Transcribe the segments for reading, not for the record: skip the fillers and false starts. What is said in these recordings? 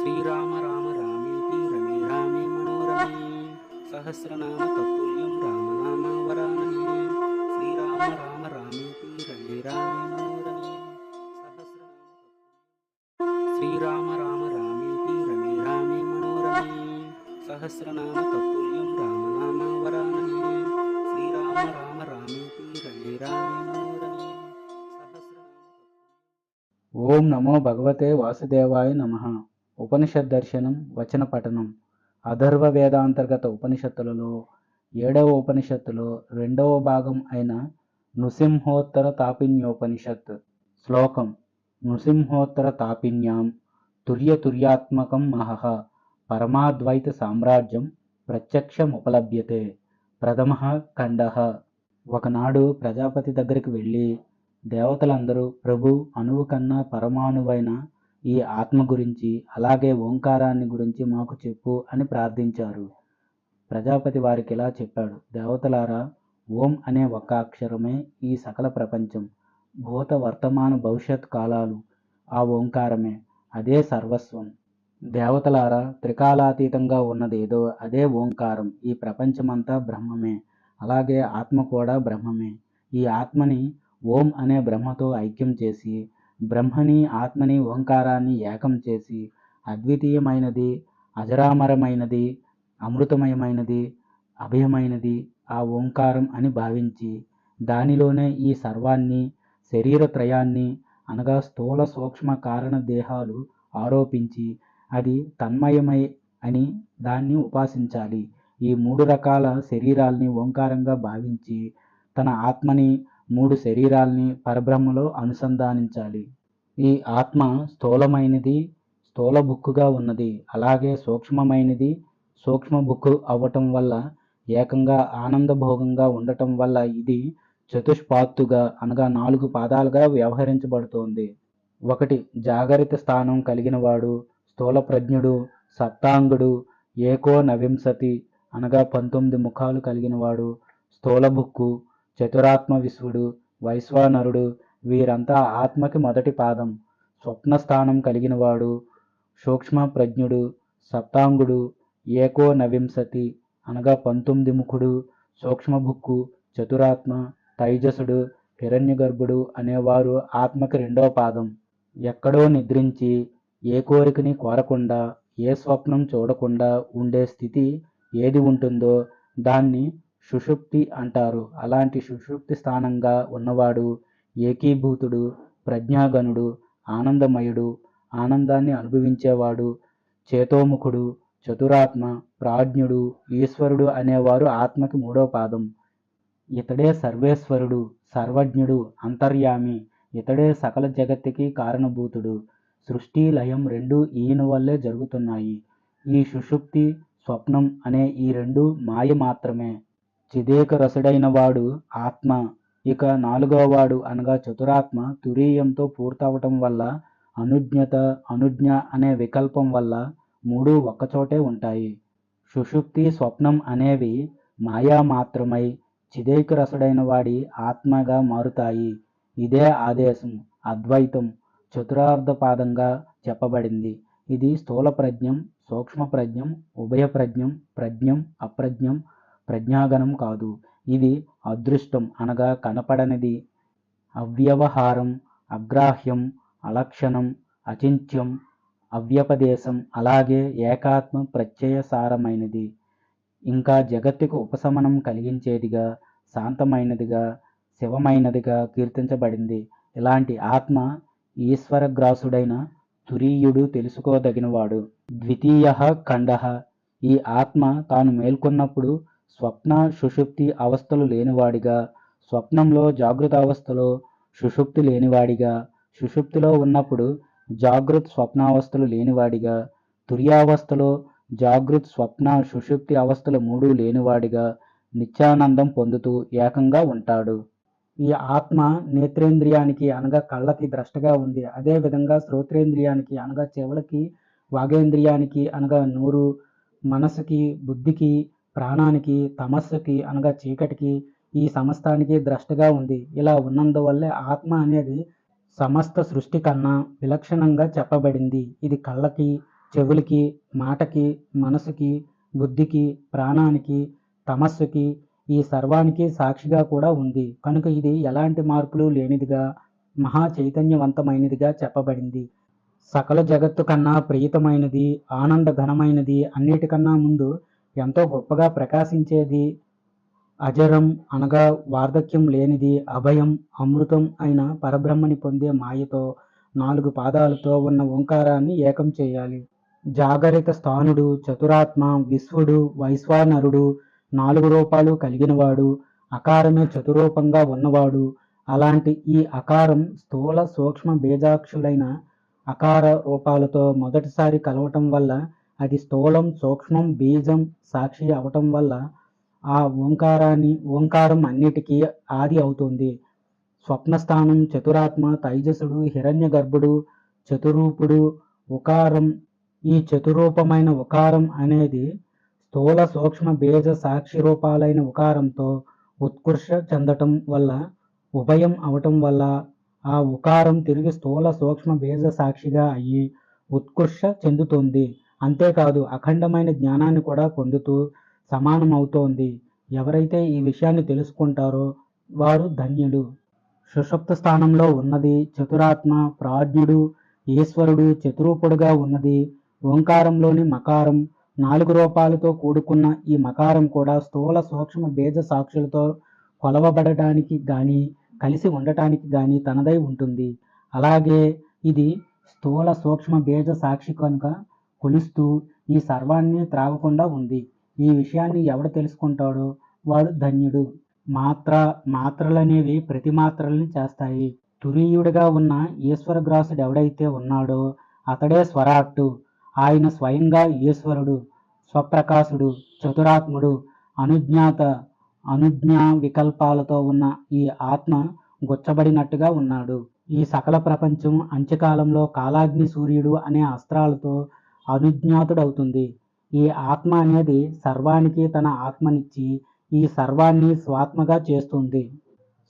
శ్రీరామ రామ రామేతి రమే రామే మనోరమే సహస్రనామ తత్తుల్యం రామనామ వరాననే శ్రీరామ రామ రామేతి రమే రామే మనోరమే శ్రీరామ రామ రామేతి రమే రామే మనోరమే సహస్రనామ తత్తుల్యం రామనామ వరాననే శ్రీరామ రామ రామేతి రమే రామే మనోరమే ఓం నమో భగవతే వాసుదేవాయ నమః. ఉపనిషద్ దర్శనం వచన పఠనం. అథర్వ వేదాంతర్గత ఉపనిషత్తులలో 7వ ఉపనిషత్తులో 2వ భాగం అయిన నృసింహోత్తర తాపిన్యోపనిషత్. శ్లోకం: నృసింహోత్తర తాపిన్యాం తుర్యతుర్యాత్మకం మహః పరమాద్వైత సామ్రాజ్యం ప్రత్యక్షముపలభ్యతే. ప్రథమ ఖండః. ఒకనాడు ప్రజాపతి దగ్గరికి వెళ్ళి, దేవతలందరూ ప్రభు, అణువు కన్నా పరమాణువైన ఈ ఆత్మ గురించి, అలాగే ఓంకారాన్ని గురించి మాకు చెప్పు అని ప్రార్థించారు. ప్రజాపతి వారికి ఇలా చెప్పాడు: దేవతలారా, ఓం అనే ఒక్క అక్షరమే ఈ సకల ప్రపంచం. భూత వర్తమాన భవిష్యత్ కాలాలు ఆ ఓంకారమే, అదే సర్వస్వం. దేవతలారా, త్రికాలాతీతంగా ఉన్నదేదో అదే ఓంకారం. ఈ ప్రపంచమంతా బ్రహ్మమే, అలాగే ఆత్మ కూడా బ్రహ్మమే. ఈ ఆత్మని ఓం అనే బ్రహ్మతో ఐక్యం చేసి, బ్రహ్మని ఆత్మని ఓంకారాన్ని ఏకం చేసి, అద్వితీయమైనది, అజరామరమైనది, అమృతమయమైనది, అభయమైనది ఆ ఓంకారం అని భావించి, దానిలోనే ఈ సర్వాన్ని, శరీరత్రయాన్ని అనగా స్థూల సూక్ష్మ కారణ దేహాలు ఆరోపించి, అది తన్మయమై అని దాన్ని ఉపాసించాలి. ఈ 3 రకాల శరీరాల్ని ఓంకారంగా భావించి, తన ఆత్మని 3 శరీరాల్ని పరబ్రహ్మలో అనుసంధానించాలి. ఈ ఆత్మ స్థూలమైనది, స్థూల బుక్కుగా ఉన్నది, అలాగే సూక్ష్మమైనది, సూక్ష్మ బుక్కు అవ్వటం వల్ల, ఏకంగా ఆనందభోగంగా ఉండటం వల్ల ఇది చతుష్పాత్తుగా అనగా 4 పాదాలుగా వ్యవహరించబడుతోంది. 1. జాగరిత స్థానం కలిగినవాడు, స్థూల ప్రజ్ఞుడు, సప్తాంగుడు, ఏకోనవింశతి అనగా 19 ముఖాలు కలిగినవాడు, స్థూల బుక్కు, చతురాత్మ విశ్వుడు, వైశ్వానరుడు, వీరంతా ఆత్మకి మొదటి పాదం. స్వప్న స్థానం కలిగినవాడు, సూక్ష్మ ప్రజ్ఞుడు, సప్తాంగుడు, ఏకోనవింశతి అనగా 19 ముఖుడు, సూక్ష్మ బుక్కు, చతురాత్మ, తైజసుడు, హిరణ్యగర్భుడు అనేవారు ఆత్మకి 2వ పాదం. ఎక్కడో నిద్రించి, ఏ కోరికని కోరకుండా, ఏ స్వప్నం చూడకుండా ఉండే స్థితి ఏది ఉంటుందో దాన్ని సుషుప్తి అంటారు. అలాంటి సుషుప్తి స్థానంగా ఉన్నవాడు ఏకీభూతుడు, ప్రజ్ఞాగణుడు, ఆనందమయుడు, ఆనందాన్ని అనుభవించేవాడు, చేతోముఖుడు, చతురాత్మ, ప్రాజ్ఞుడు, ఈశ్వరుడు అనేవారు ఆత్మకి 3వ పాదం. ఇతడే సర్వేశ్వరుడు, సర్వజ్ఞుడు, అంతర్యామి. ఇతడే సకల జగత్తుకి కారణభూతుడు. సృష్టి లయం 2 ఈయన వల్లే జరుగుతున్నాయి. ఈ సుషుప్తి, స్వప్నం అనే ఈ 2 మాయ మాత్రమే. చిదేక రసుడైన వాడు ఆత్మ. ఇక 4వ వాడు అనగా చతురాత్మ తురీయంతో పూర్తవటం వల్ల, అనుజ్ఞత, అనుజ్ఞ అనే వికల్పం వల్ల 3 ఒక్కచోటే ఉంటాయి. సుషుప్తి, స్వప్నం అనేవి మాయా మాత్రమై చిదేక రసుడైన వాడి ఆత్మగా మారుతాయి. ఇదే ఆదేశం, అద్వైతం చతురార్ధపాదంగా చెప్పబడింది. ఇది స్థూల ప్రజ్ఞం, సూక్ష్మ ప్రజ్ఞం, ఉభయ ప్రజ్ఞం, ప్రజ్ఞం, అప్రజ్ఞం, ప్రజ్ఞాగణం కాదు. ఇది అదృష్టం అనగా కనపడనిది, అవ్యవహారం, అగ్రాహ్యం, అలక్షణం, అచింత్యం, అవ్యపదేశం, అలాగే ఏకాత్మ ప్రత్యయసారమైనది. ఇంకా జగత్తుకు ఉపశమనం కలిగించేదిగా, శాంతమైనదిగా, శివమైనదిగా కీర్తించబడింది. ఇలాంటి ఆత్మ ఈశ్వరగ్రాసుడైన తురీయుడు తెలుసుకోదగినవాడు. ద్వితీయః ఖండః. ఈ ఆత్మ తాను మేల్కొన్నప్పుడు స్వప్న సుషుప్తి అవస్థలు లేనివాడిగా, స్వప్నంలో జాగృత అవస్థలో సుషుప్తి లేనివాడిగా, సుషుప్తిలో ఉన్నప్పుడు జాగృత్ స్వప్నావస్థలు లేనివాడిగా, తుర్యావస్థలో జాగృత్ స్వప్న సుషుప్తి అవస్థలు 3 లేనివాడిగా నిత్యానందం పొందుతూ ఏకంగా ఉంటాడు. ఈ ఆత్మ నేత్రేంద్రియానికి అనగా కళ్ళకి ద్రష్టగా ఉంది. అదేవిధంగా శ్రోత్రేంద్రియానికి అనగా చెవులకి, వాగేంద్రియానికి అనగా నోరు, మనసుకి, బుద్ధికి, ప్రాణానికి, తమస్సుకి అనగా చీకటికి, ఈ సమస్తానికి ద్రష్టగా ఉంది. ఇలా ఉన్నందువల్లే ఆత్మ అనేది సమస్త సృష్టి కన్నా విలక్షణంగా చెప్పబడింది. ఇది కళ్ళకి, చెవులకి, మాటకి, మనసుకి, బుద్ధికి, ప్రాణానికి, తమస్సుకి, ఈ సర్వానికి సాక్షిగా కూడా ఉంది. కనుక ఇది ఎలాంటి మార్పులు లేనిదిగా, మహా చైతన్యవంతమైనదిగా చెప్పబడింది. సకల జగత్తు కన్నా ప్రియతమైనది, ఆనంద ఘనమైనది, అన్నిటికన్నా ముందు ఎంతో గొప్పగా ప్రకాశించేది, అజరం అనగా వార్ధక్యం లేనిది, అభయం, అమృతం అయిన పరబ్రహ్మని పొందే మాయతో 4 పాదాలతో ఉన్న ఓంకారాన్ని ఏకం చేయాలి. జాగరిత స్థానుడు, చతురాత్మ, విశ్వడు, వైశ్వానరుడు, 4 రూపాలు కలిగినవాడు, అకారమే చతురూపంగా ఉన్నవాడు. అలాంటి ఈ అకారం స్థూల సూక్ష్మ బీజాక్షులైన అకార రూపాలతో మొదటిసారి కలవటం వల్ల అది స్థూలం, సూక్ష్మం, బీజం సాక్షి అవటం వల్ల ఆ ఓంకారం అన్నిటికీ ఆది అవుతుంది. స్వప్నస్థానం చతురాత్మ, తైజసుడు, హిరణ్య గర్భుడు, చతురూపుడు, ఉకారం. ఈ చతురూపమైన ఉకారం అనేది స్థూల సూక్ష్మ బీజ సాక్షి రూపాలైన ఉకారంతో ఉత్కర్ష చెందటం వల్ల, ఉభయం అవటం వల్ల ఆ ఉకారం తిరిగి స్థూల సూక్ష్మ బీజ సాక్షిగా అయ్యి ఉత్కర్ష చెందుతుంది. అంతేకాదు అఖండమైన జ్ఞానాన్ని కూడా పొందుతూ సమానమవుతోంది. ఎవరైతే ఈ విషయాన్ని తెలుసుకుంటారో వారు ధన్యుడు. సుషుప్త స్థానంలో ఉన్నది చతురాత్మ, ప్రాజ్ఞుడు, ఈశ్వరుడు, చతురూపుడుగా ఉన్నది ఓంకారంలోని మకారం. 4 రూపాలతో కూడుకున్న ఈ మకారం కూడా స్థూల సూక్ష్మ బీజ సాక్షులతో కొలవబడటానికి గాని, కలిసి ఉండటానికి గాని తనదై ఉంటుంది. అలాగే ఇది స్థూల సూక్ష్మ బీజ సాక్షి కనుక కొలుస్తూ ఈ సర్వాన్ని త్రాగకుండా ఉంది. ఈ విషయాన్ని ఎవడు తెలుసుకుంటాడో వాడు ధన్యుడు. మాత్రలనేవి ప్రతి మాత్రల్ని చేస్తాయి. తురీయుడిగా ఉన్న ఈశ్వరగ్రాసుడు ఎవడైతే ఉన్నాడో అతడే స్వరాట్టు. ఆయన స్వయంగా ఈశ్వరుడు, స్వప్రకాశుడు, చతురాత్ముడు, అనుజ్ఞా వికల్పాలతో ఉన్న ఈ ఆత్మ గుచ్చబడినట్టుగా ఉన్నాడు. ఈ సకల ప్రపంచం అంత్యకాలంలో కాలాగ్ని సూర్యుడు అనే అస్త్రాలతో అనుజ్ఞాతుడవుతుంది. ఈ ఆత్మ అనేది సర్వానికి తన ఆత్మనిచ్చి ఈ సర్వాన్ని స్వాత్మగా చేస్తుంది.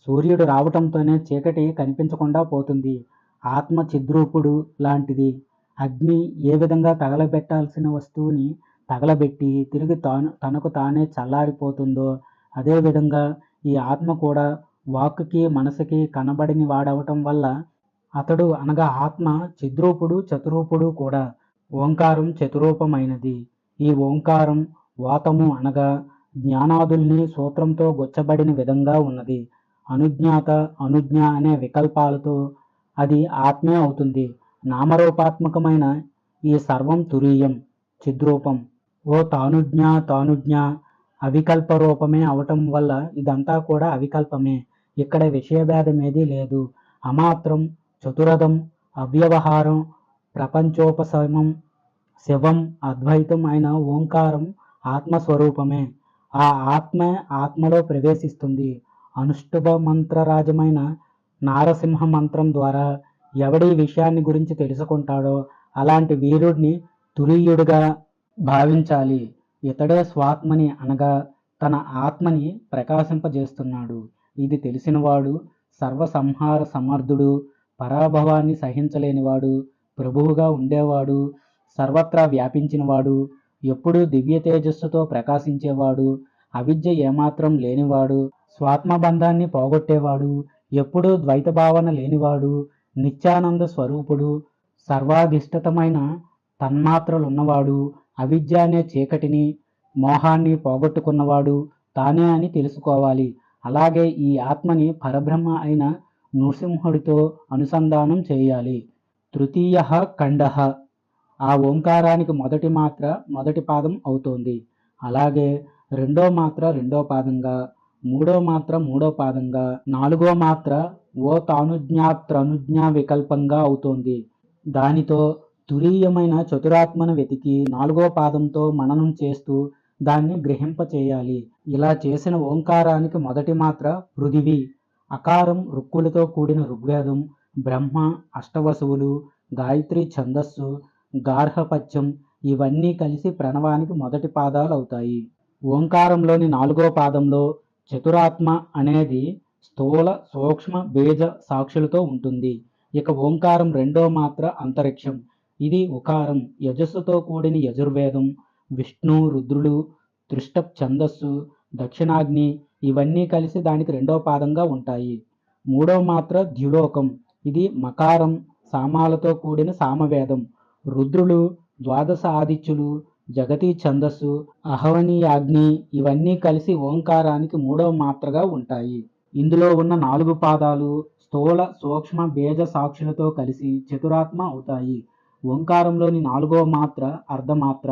సూర్యుడు రావటంతోనే చీకటి కనిపించకుండా పోతుంది. ఆత్మ చిద్రూపుడు లాంటిది. అగ్ని ఏ విధంగా తగలబెట్టాల్సిన వస్తువుని తగలబెట్టి తిరిగి తనకు తానే చల్లారిపోతుందో అదేవిధంగా ఈ ఆత్మ కూడా వాక్కుకి మనసుకి కనబడిని వాడవటం వల్ల అతడు అనగా ఆత్మ చిద్రూపుడు, చతురూపుడు కూడా. ఓంకారం చతురూపమైనది. ఈ ఓంకారం వాతము అనగా జ్ఞానాదుల్ని సూత్రంతో గుచ్చబడిన విధంగా ఉన్నది. అనుజ్ఞ అనే వికల్పాలతో అది ఆత్మే అవుతుంది. నామరూపాత్మకమైన ఈ సర్వం తురీయం, చిద్రూపం. ఓ తానుజ్ఞ అవికల్ప రూపమే అవటం వల్ల ఇదంతా కూడా అవికల్పమే. ఇక్కడ విషయభేదమేదీ లేదు. అమాత్రం, చతురదం, అవ్యవహారం, ప్రపంచోపశమం, శివం, అద్వైతం అయిన ఓంకారం ఆత్మస్వరూపమే. ఆ ఆత్మలో ప్రవేశిస్తుంది. అనుష్ఠుభ మంత్రరాజమైన నారసింహ మంత్రం ద్వారా ఎవడి విషయాన్ని గురించి తెలుసుకుంటాడో అలాంటి వీరుడిని తురీయుడిగా భావించాలి. ఇతడే స్వాత్మని అనగా తన ఆత్మని ప్రకాశింపజేస్తున్నాడు. ఇది తెలిసినవాడు సర్వసంహార సమర్థుడు, పరాభవాన్ని సహించలేనివాడు, ప్రభువుగా ఉండేవాడు, సర్వత్రా వ్యాపించినవాడు, ఎప్పుడూ దివ్య తేజస్సుతో ప్రకాశించేవాడు, అవిద్య ఏమాత్రం లేనివాడు, స్వాత్మబంధాన్ని పోగొట్టేవాడు, ఎప్పుడూ ద్వైత భావన లేనివాడు, నిత్యానంద స్వరూపుడు, సర్వాధిష్ఠితమైన తన్మాత్రలున్నవాడు, అవిద్య అనే చీకటిని, మోహాన్ని పోగొట్టుకున్నవాడు తానే అని తెలుసుకోవాలి. అలాగే ఈ ఆత్మని పరబ్రహ్మ అయిన నృసింహుడితో అనుసంధానం చేయాలి. తృతీయ ఖండ ఆ ఓంకారానికి మొదటి మాత్ర మొదటి పాదం అవుతోంది. అలాగే రెండో మాత్ర రెండో పాదంగా, మూడో మాత్ర మూడో పాదంగా, నాలుగో మాత్ర ఓ తానుజ్ఞా వికల్పంగా అవుతోంది. దానితో తురీయమైన చతురాత్మను వెతికి 4వ పాదంతో మననం చేస్తూ దాన్ని గ్రహింపచేయాలి. ఇలా చేసిన ఓంకారానికి మొదటి మాత్ర పృథివీ. అకారం రుక్కులతో కూడిన ఋగ్వేదం, బ్రహ్మ, అష్టవసువులు, గాయత్రి ఛందస్సు, గార్హపత్యం ఇవన్నీ కలిసి ప్రణవానికి మొదటి పాదాలు అవుతాయి. ఓంకారంలోని 4వ పాదంలో చతురాత్మ అనేది స్థూల సూక్ష్మ బీజ సాక్షులతో ఉంటుంది. ఇక ఓంకారం రెండో మాత్ర అంతరిక్షం. ఇది ఉకారం. యజస్సుతో కూడిన యజుర్వేదం, విష్ణు, రుద్రులు, త్రిష్టప్ ఛందస్సు, దక్షిణాగ్ని ఇవన్నీ కలిసి దానికి రెండో పాదంగా ఉంటాయి. మూడో మాత్ర ద్యులోకం. ఇది మకారం, సామాలతో కూడిన సామవేదం. రుద్రులు, ద్వాదశ ఆదిత్యులు, జగతి ఛందస్సు, అహవనీయాగ్ని ఇవన్నీ కలిసి ఓంకారానికి మూడవ మాత్రగా ఉంటాయి. ఇందులో ఉన్న 4 పాదాలు స్థూల, సూక్ష్మ, బీజ సాక్షులతో కలిసి చతురాత్మ అవుతాయి. ఓంకారంలోని 4వ మాత్ర అర్ధమాత్ర.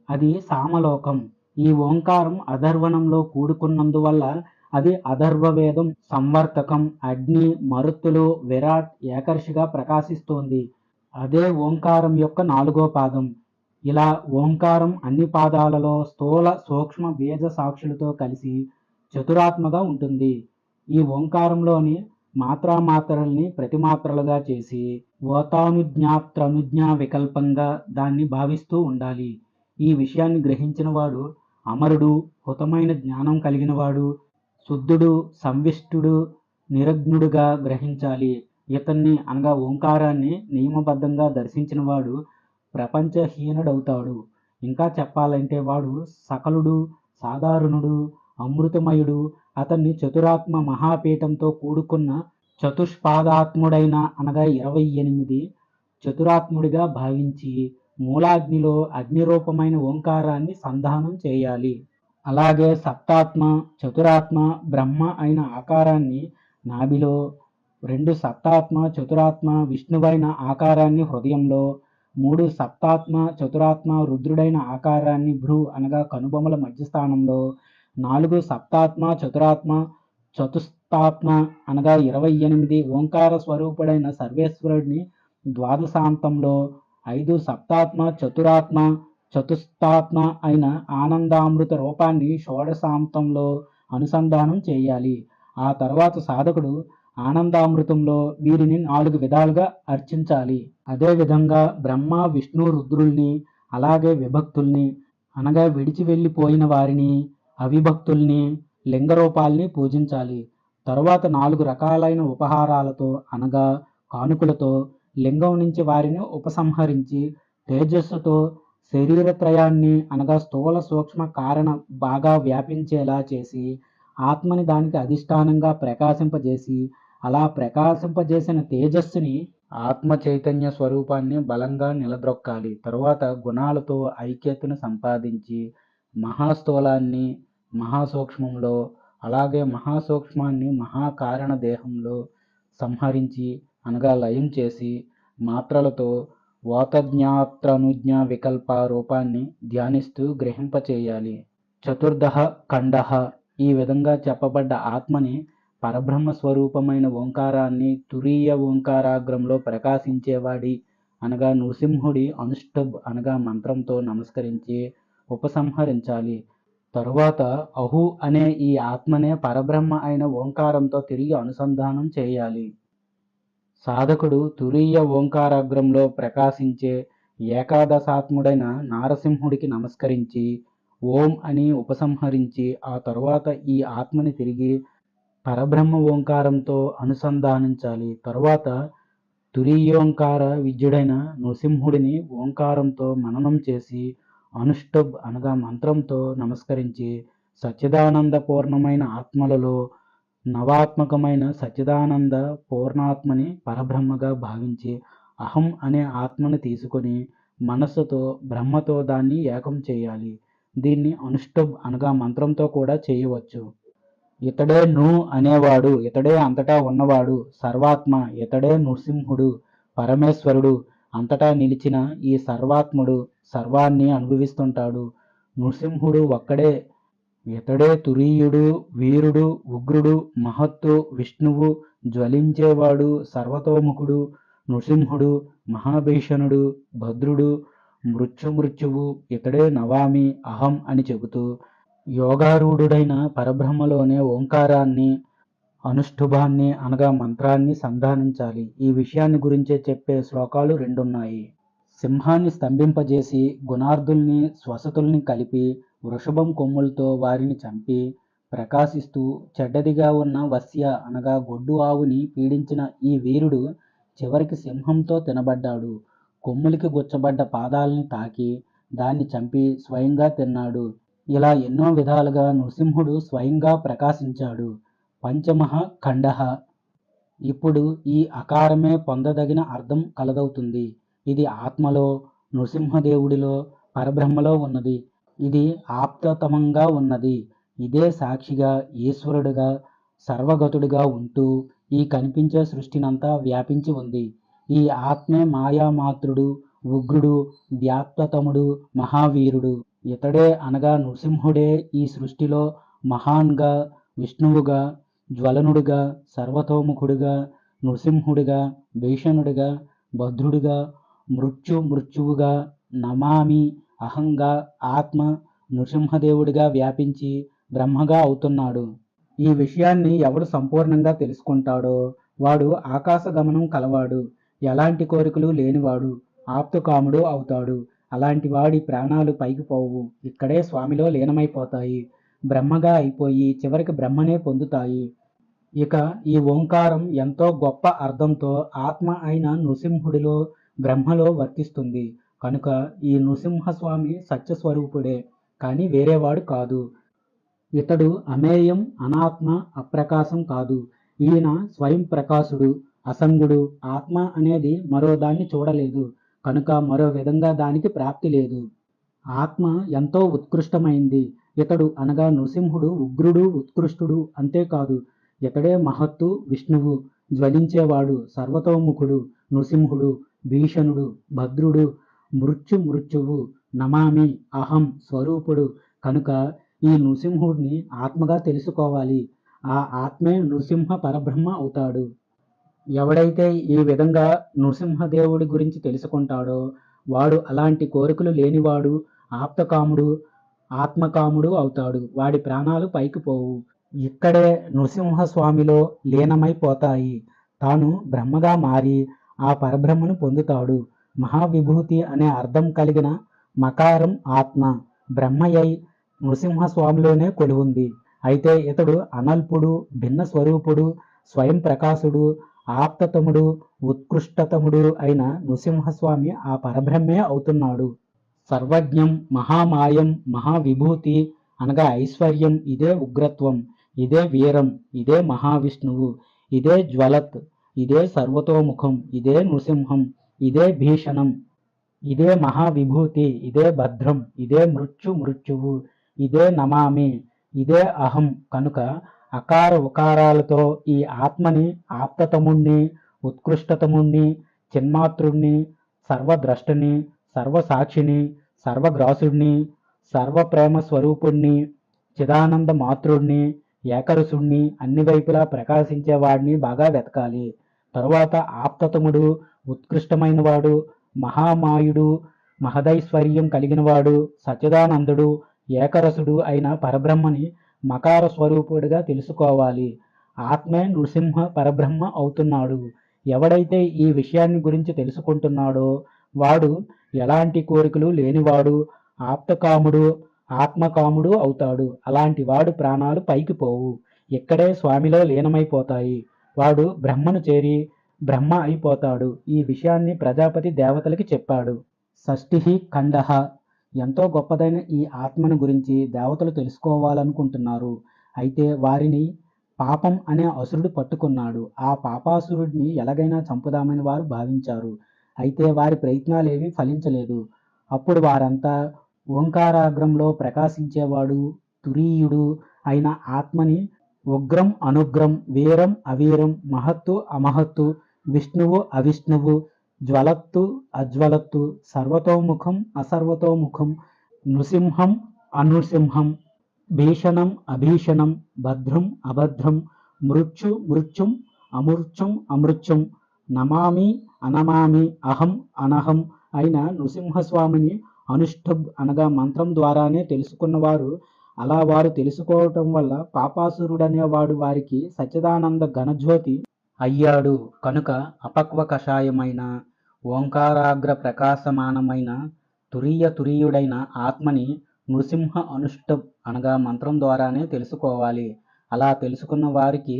అది సామలోకం. ఈ ఓంకారం అధర్వణంలో కూడుకున్నందువల్ల అది అధర్వవేదం, సంవర్తకం, అగ్ని, మరుత్తులు, విరాట్, ఏకర్షిగా ప్రకాశిస్తోంది. అదే ఓంకారం యొక్క 4వ పాదం. ఇలా ఓంకారం అన్ని పాదాలలో స్థూల, సూక్ష్మ, బీజ సాక్షులతో కలిసి చతురాత్మగా ఉంటుంది. ఈ ఓంకారంలోని మాత్రల్ని ప్రతిమాత్రలుగా చేసి ఓతానుజ్ఞాత్రనుజ్ఞా వికల్పంగా దాన్ని భావిస్తూ ఉండాలి. ఈ విషయాన్ని గ్రహించిన వాడు అమరుడు, హుతమైన జ్ఞానం కలిగినవాడు, శుద్ధుడు, సంవిష్టుడు, నిరగ్నుడుగా గ్రహించాలి. ఇతన్ని అనగా ఓంకారాన్ని నియమబద్ధంగా దర్శించిన వాడు ప్రపంచహీనుడవుతాడు. ఇంకా చెప్పాలంటే వాడు సకలుడు, సాధారణుడు, అమృతమయుడు. అతన్ని చతురాత్మ మహాపీఠంతో కూడుకున్న చతుష్పాదాత్ముడైన అనగా 28 చతురాత్ముడిగా భావించి మూలాగ్నిలో అగ్నిరూపమైన ఓంకారాన్ని సంధానం చేయాలి. అలాగే సప్తాత్మ, చతురాత్మ, బ్రహ్మ అయిన ఆకారాన్ని నాభిలో, 2 సప్తాత్మ, చతురాత్మ, విష్ణువైన ఆకారాన్ని హృదయంలో, 3 సప్తాత్మ, చతురాత్మ, రుద్రుడైన ఆకారాన్ని భ్రూ అనగా కనుబొమల మధ్యస్థానంలో, 4 సప్తాత్మ, చతురాత్మ, చతుస్తాత్మ అనగా 28 ఓంకార స్వరూపుడైన సర్వేశ్వరుడిని ద్వాదశాంతంలో, 5 సప్తాత్మ, చతురాత్మ, చతుస్తాత్మ అయిన ఆనందామృత రూపాన్ని షోడశాంతంలో అనుసంధానం చేయాలి. ఆ తర్వాత సాధకుడు ఆనందామృతంలో వీరిని 4 విధాలుగా అర్చించాలి. అదేవిధంగా బ్రహ్మ, విష్ణు, రుద్రుల్ని, అలాగే విభక్తుల్ని అనగా విడిచి వెళ్ళిపోయిన వారిని, అవిభక్తుల్ని, లింగరూపాల్ని పూజించాలి. తరువాత 4 రకాలైన ఉపహారాలతో అనగా కానుకలతో లింగం నుంచి వారిని ఉపసంహరించి తేజస్సుతో శరీరత్రయాన్ని అనగా స్థూల, సూక్ష్మ, కారణ బాగా వ్యాపించేలా చేసి ఆత్మని దానికి అధిష్టానంగా ప్రకాశింపజేసి అలా ప్రకాశింపజేసిన తేజస్సుని ఆత్మ చైతన్య స్వరూపాన్ని బలంగా నిలద్రొక్కాలి. తరువాత గుణాలతో ఐక్యతను సంపాదించి మహాస్థూలాన్ని మహాసూక్ష్మంలో, అలాగే మహాసూక్ష్మాన్ని మహాకారణ దేహంలో సంహరించి అనగా లయం చేసి మాత్రలతో ఓతజ్ఞాత్రనుజ్ఞ వికల్ప రూపాన్ని ధ్యానిస్తూ గ్రహింపచేయాలి. చతుర్దహ ఖండః. ఈ విధంగా చెప్పబడ్డ ఆత్మని పరబ్రహ్మ స్వరూపమైన ఓంకారాన్ని తురీయ ఓంకారాగ్రంలో ప్రకాశించేవాడి అనగా నృసింహుడి అనుష్టబ్ అనగా మంత్రంతో నమస్కరించి ఉపసంహరించాలి. తరువాత అహు అనే ఈ ఆత్మనే పరబ్రహ్మ అయిన ఓంకారంతో తిరిగి అనుసంధానం చేయాలి. సాధకుడు తురీయ ఓంకారాగ్రంలో ప్రకాశించే ఏకాదశాత్ముడైన నారసింహుడికి నమస్కరించి ఓం అని ఉపసంహరించి ఆ తరువాత ఈ ఆత్మని తిరిగి పరబ్రహ్మ ఓంకారంతో అనుసంధానించాలి. తరువాత తురీయోంకార విద్యుడైన నృసింహుడిని ఓంకారంతో మననం చేసి అనుష్టబ్ అనగా మంత్రంతో నమస్కరించి సచ్చిదానంద పూర్ణమైన ఆత్మలలో నవాత్మకమైన సచ్చిదానంద పూర్ణాత్మని పరబ్రహ్మగా భావించి అహం అనే ఆత్మను తీసుకొని మనస్సుతో బ్రహ్మతో దాన్ని ఏకం చేయాలి. దీన్ని అనుష్టబ్ అనగా మంత్రంతో కూడా చేయవచ్చు. ఇతడే ను అనేవాడు, ఇతడే అంతటా ఉన్నవాడు, సర్వాత్మ, ఇతడే నృసింహుడు, పరమేశ్వరుడు, అంతటా నిలిచిన ఈ సర్వాత్ముడు సర్వాన్ని అనుభవిస్తుంటాడు. నృసింహుడు ఒక్కడే, ఇతడే తురీయుడు, వీరుడు, ఉగ్రుడు, మహత్తు, విష్ణువు, జ్వలించేవాడు, సర్వతోముఖుడు, నృసింహుడు, మహాభీషణుడు, భద్రుడు, మృత్యువు, ఇతడే నవామి అహం అని చెబుతూ యోగారూఢుడైన పరబ్రహ్మలోనే ఓంకారాన్ని అనుష్ఠుభాన్ని అనగా మంత్రాన్ని సంధానించాలి. ఈ విషయాన్ని గురించే చెప్పే శ్లోకాలు 2 ఉన్నాయి. సింహాన్ని స్తంభింపజేసి గుణార్థుల్ని శ్వసతుల్ని కలిపి వృషభం కొమ్ములతో వారిని చంపి ప్రకాశిస్తూ చెడ్డదిగా ఉన్న వస్య అనగా గొడ్డు ఆవుని పీడించిన ఈ వీరుడు చివరికి సింహంతో తినబడ్డాడు. కొమ్ములకి గుచ్చబడ్డ పాదాలని తాకి దాన్ని చంపి స్వయంగా తిన్నాడు. ఇలా ఎన్నో విధాలుగా నృసింహుడు స్వయంగా ప్రకాశించాడు. పంచమః ఖండః. ఇప్పుడు ఈ అకారమే పొందదగిన అర్థం కలదవుతుంది. ఇది ఆత్మలో, నృసింహదేవుడిలో, పరబ్రహ్మలో ఉన్నది. ఇది ఆప్తతమంగా ఉన్నది. ఇదే సాక్షిగా, ఈశ్వరుడుగా, సర్వగతుడుగా ఉంటూ ఈ కనిపించే సృష్టినంతా వ్యాపించి ఉంది. ఈ ఆత్మే మాయామాత్రుడు, ఉగ్రుడు, వ్యాప్తతముడు, మహావీరుడు. ఇతడే అనగా నృసింహుడే ఈ సృష్టిలో మహాన్గా, విష్ణువుగా, జ్వలనుడుగా, సర్వతోముఖుడుగా, నృసింహుడిగా, భీషణుడిగా, భద్రుడిగా, మృత్యువుగా, నమామి అహంగా, ఆత్మ నృసింహదేవుడిగా వ్యాపించి బ్రహ్మగా అవుతున్నాడు. ఈ విషయాన్ని ఎవడు సంపూర్ణంగా తెలుసుకుంటాడో వాడు ఆకాశగమనం కలవాడు, ఎలాంటి కోరికలు లేనివాడు, ఆప్తకాముడు అవుతాడు. అలాంటి వాడి ప్రాణాలు పైకి పోవు, ఇక్కడే స్వామిలో లీనమైపోతాయి. బ్రహ్మగా అయిపోయి చివరికి బ్రహ్మనే పొందుతాయి. ఇక ఈ ఓంకారం ఎంతో గొప్ప అర్థంతో ఆత్మ అయిన నృసింహుడిలో, బ్రహ్మలో వర్తిస్తుంది. కనుక ఈ నృసింహస్వామి సత్యస్వరూపుడే, కానీ వేరేవాడు కాదు. ఇతడు అమేయం, అనాత్మ, అప్రకాశం కాదు. ఈయన స్వయం ప్రకాశుడు, అసంగుడు. ఆత్మ అనేది మరో దాన్ని చూడలేదు కనుక మరో విధంగా దానికి ప్రాప్తి లేదు. ఆత్మ ఎంతో ఉత్కృష్టమైంది. ఇతడు అనగా నృసింహుడు ఉగ్రుడు, ఉత్కృష్టుడు. అంతేకాదు, ఇతడే మహత్తు, విష్ణువు, జ్వలించేవాడు, సర్వతోముఖుడు, నృసింహుడు, భీషణుడు, భద్రుడు, మృత్యువు, నమామి అహం స్వరూపుడు. కనుక ఈ నృసింహుడిని ఆత్మగా తెలుసుకోవాలి. ఆ ఆత్మే నృసింహ పరబ్రహ్మ అవుతాడు. ఎవడైతే ఈ విధంగా నృసింహదేవుడి గురించి తెలుసుకుంటాడో వాడు అలాంటి కోరికలు లేనివాడు, ఆప్తకాముడు, ఆత్మకాముడు అవుతాడు. వాడి ప్రాణాలు పైకి పోవు, ఇక్కడే నృసింహస్వామిలో లీనమైపోతాయి. తాను బ్రహ్మగా మారి ఆ పరబ్రహ్మను పొందుతాడు. మహావిభూతి అనే అర్థం కలిగిన మకారం ఆత్మ బ్రహ్మయ్యై నృసింహస్వామిలోనే కొలువుంది. అయితే ఇతడు అనల్పుడు, భిన్న స్వరూపుడు, స్వయం ప్రకాశుడు, ఆప్తతముడు, ఉత్కృష్టతముడు అయిన నృసింహస్వామి ఆ పరబ్రహ్మే అవుతున్నాడు. సర్వజ్ఞం, మహామాయం, మహావిభూతి అనగా ఐశ్వర్యం. ఇదే ఉగ్రత్వం, ఇదే వీరం, ఇదే మహావిష్ణువు, ఇదే జ్వలత్, ఇదే సర్వతోముఖం, ఇదే నృసింహం, ఇదే భీషణం, ఇదే మహావిభూతి, ఇదే భద్రం, ఇదే మృత్యువు, ఇదే నమామి, ఇదే అహం. కనుక అకార ఉకారాలతో ఈ ఆత్మని ఆప్తతముణ్ణి, ఉత్కృష్టతముణ్ణి, చిన్మాత్రుణ్ణి, సర్వద్రష్టని, సర్వసాక్షిని, సర్వగ్రాసుణ్ణి, సర్వప్రేమ స్వరూపుణ్ణి, చిదానంద మాతృణ్ణి, ఏకరసుణ్ణి, అన్ని వైపులా ప్రకాశించేవాడిని బాగా వెతకాలి. తరువాత ఆప్తతముడు, ఉత్కృష్టమైన వాడు, మహామాయుడు, మహదైశ్వర్యం కలిగినవాడు, సచ్చిదానందుడు, ఏకరసుడు అయిన పరబ్రహ్మని మకార స్వరూపుడిగా తెలుసుకోవాలి. ఆత్మే నృసింహ పరబ్రహ్మ అవుతున్నాడు. ఎవడైతే ఈ విషయాన్ని గురించి తెలుసుకుంటున్నాడో వాడు ఎలాంటి కోరికలు లేనివాడు, ఆప్తకాముడు, ఆత్మకాముడు అవుతాడు. అలాంటి వాడు ప్రాణాలు పైకి పోవు, ఇక్కడే స్వామిలో లీనమైపోతాయి. వాడు బ్రహ్మను చేరి బ్రహ్మ అయిపోతాడు. ఈ విషయాన్ని ప్రజాపతి దేవతలకి చెప్పాడు. షష్ఠి ఖండః. ఎంతో గొప్పదైన ఈ ఆత్మను గురించి దేవతలు తెలుసుకోవాలనుకుంటున్నారు. అయితే వారిని పాపం అనే అసురుడు పట్టుకున్నాడు. ఆ పాపాసురుడిని ఎలాగైనా చంపుదామని వారు భావించారు. అయితే వారి ప్రయత్నాలేవి ఫలించలేదు. అప్పుడు వారంతా ఓంకారాగ్రంలో ప్రకాశించేవాడు, తురీయుడు అయిన ఆత్మని ఉగ్రం, అనుగ్రం, వీరం, అవీరం, మహత్తు, అమహత్తు, విష్ణువు, అవిష్ణువు, జ్వలత్తు, అజ్వలత్తు, సర్వతోముఖం, అసర్వతోముఖం, నృసింహం, అనృసింహం, భీషణం, అభీషణం, భద్రం, అభద్రం, మృత్యుం, అమృత్యం, నమామి, అనమామి, అహం, అనహం అయిన నృసింహస్వామిని అనుష్ఠుబ్ అనగా మంత్రం ద్వారానే తెలుసుకున్నవారు. అలా వారు తెలుసుకోవటం వల్ల పాపాసురుడనేవాడు వారికి సచ్చిదానంద ఘనజ్యోతి అయ్యాడు. కనుక అపక్వ కషాయమైన ఓంకారాగ్ర ప్రకాశమానమైన తురీయుడైన ఆత్మని నృసింహ అనుష్ఠుబ్ అనగా మంత్రం ద్వారానే తెలుసుకోవాలి. అలా తెలుసుకున్న వారికి